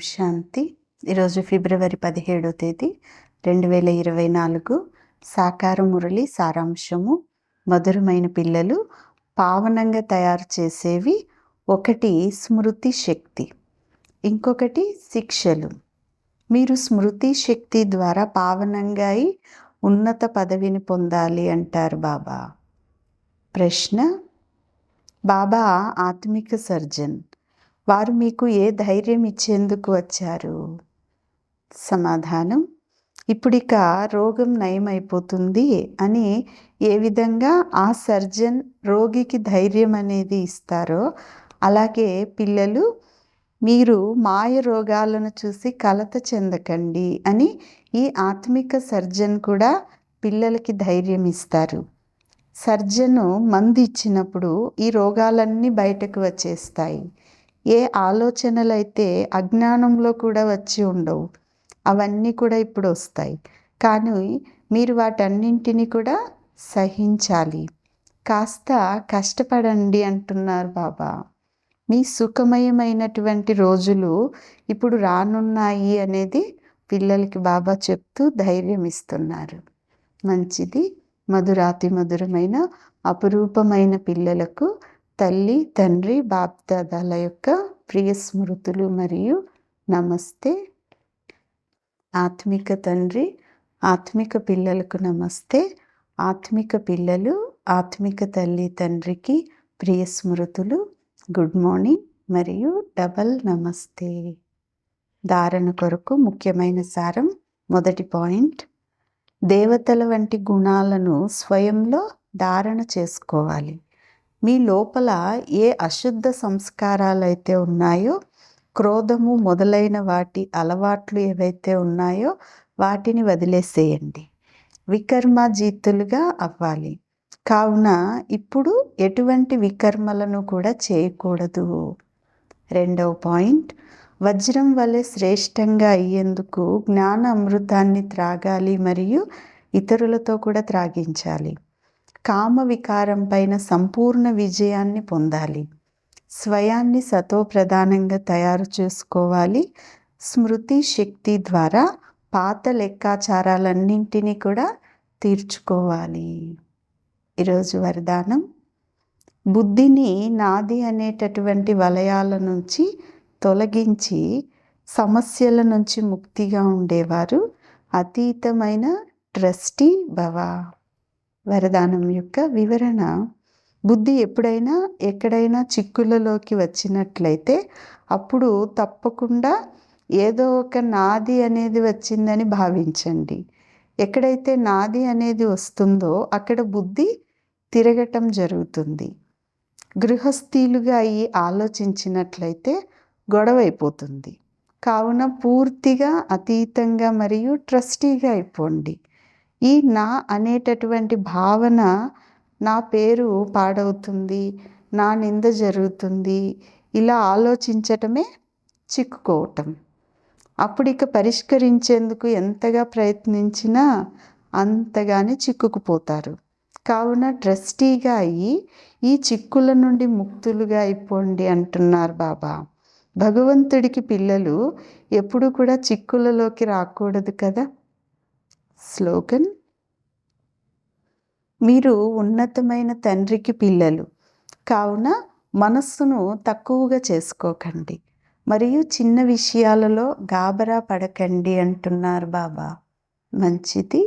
శాంతి. ఈరోజు ఫిబ్రవరి 17వ తేదీ 2024. సాకార మురళి సారాంశము. మధురమైన పిల్లలు పావనంగా తయారు చేసేవి. ఒకటి స్మృతి శక్తి, ఇంకొకటి శిక్షలు. మీరు స్మృతి శక్తి ద్వారా పావనంగా అయి ఉన్నత పదవిని పొందాలి అంటారు బాబా. ప్రశ్న: బాబా ఆత్మిక సర్జన్, వారు మీకు ఏ ధైర్యం ఇచ్చేందుకు వచ్చారు? సమాధానం: ఇప్పుడిక రోగం నయమైపోతుంది అని ఏ విధంగా ఆ సర్జన్ రోగికి ధైర్యం అనేది ఇస్తారో, అలాగే పిల్లలు మీరు మాయ రోగాలను చూసి కలత చెందకండి అని ఈ ఆత్మిక సర్జన్ కూడా పిల్లలకి ధైర్యం ఇస్తారు. సర్జను మందు ఇచ్చినప్పుడు ఈ రోగాలన్నీ బయటకు వచ్చేస్తాయి. ఏ ఆలోచనలు అయితే అజ్ఞానంలో కూడా వచ్చి ఉండవు, అవన్నీ కూడా ఇప్పుడు వస్తాయి. కానీ మీరు వాటన్నింటినీ కూడా సహించాలి. కాస్త కష్టపడండి అంటున్నారు బాబా. మీ సుఖమయమైనటువంటి రోజులు ఇప్పుడు రానున్నాయి అనేది పిల్లలకి బాబా చెప్తూ ధైర్యం ఇస్తున్నారు. మంచిది. మధురాతి మధురమైన అపురూపమైన పిల్లలకు తల్లి, తండ్రి, బాప్దాదాల యొక్క ప్రియ స్మృతులు మరియు నమస్తే. ఆత్మిక తండ్రి, ఆత్మిక పిల్లలకు నమస్తే. ఆత్మిక పిల్లలు ఆత్మిక తల్లి, తండ్రికి ప్రియ స్మృతులు. గుడ్ మార్నింగ్ మరియు డబల్ నమస్తే. ధారణ కొరకు ముఖ్యమైన సారం. మొదటి పాయింట్: దేవతల వంటి గుణాలను స్వయంలో ధారణ చేసుకోవాలి. మీ లోపల ఏ అశుద్ధ సంస్కారాలు అయితే ఉన్నాయో, క్రోధము మొదలైన వాటి అలవాట్లు ఏవైతే ఉన్నాయో వాటిని వదిలేసేయండి. వికర్మజీతులుగా అవ్వాలి. కావున ఇప్పుడు ఎటువంటి వికర్మలను కూడా చేయకూడదు. రెండవ పాయింట్: వజ్రం వలె శ్రేష్టంగా అయ్యేందుకు జ్ఞాన అమృతాన్ని త్రాగాలి మరియు ఇతరులతో కూడా త్రాగించాలి. కామ వికారం పైన సంపూర్ణ విజయాన్ని పొందాలి. స్వయాన్ని సతో ప్రధానంగా తయారు చేసుకోవాలి. స్మృతి శక్తి ద్వారా పాత లెక్కాచారాలన్నింటినీ కూడా తీర్చుకోవాలి. ఈరోజు వరదానం: బుద్ధిని నాది అనేటటువంటి వలయాల నుంచి తొలగించి సమస్యల నుంచి ముక్తిగా ఉండేవారు అతీతమైన ట్రస్టీ భవ. వరదానం యొక్క వివరణ: బుద్ధి ఎప్పుడైనా ఎక్కడైనా చిక్కులలోకి వచ్చినట్లయితే అప్పుడు తప్పకుండా ఏదో ఒక నాది అనేది వచ్చిందని భావించండి. ఎక్కడైతే నాది అనేది వస్తుందో అక్కడ బుద్ధి తిరగటం జరుగుతుంది. గృహస్థీలుగా అయి ఆలోచించినట్లయితే గొడవైపోతుంది. కావున పూర్తిగా అతీతంగా మరియు ట్రస్టీగా అయిపోండి. ఈ నా అనేటటువంటి భావన, నా పేరు పాడవుతుంది, నా నింద జరుగుతుంది, ఇలా ఆలోచించటమే చిక్కుకోవటం. అప్పుడు ఇక పరిష్కరించేందుకు ఎంతగా ప్రయత్నించినా అంతగానే చిక్కుకుపోతారు. కావున ట్రస్టీగా అయ్యి ఈ చిక్కుల నుండి ముక్తులుగా అయిపోండి అంటున్నారు బాబా. భగవంతుడికి పిల్లలు ఎప్పుడు కూడా చిక్కులలోకి రాకూడదు కదా. స్లోగన్: మీరు ఉన్నతమైన తండ్రికి పిల్లలు కావున మనస్సును తక్కువగా చేసుకోకండి మరియు చిన్న విషయాలలో గాబరా పడకండి అంటున్నారు బాబా. మంచిది.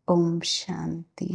ఓం శాంతి.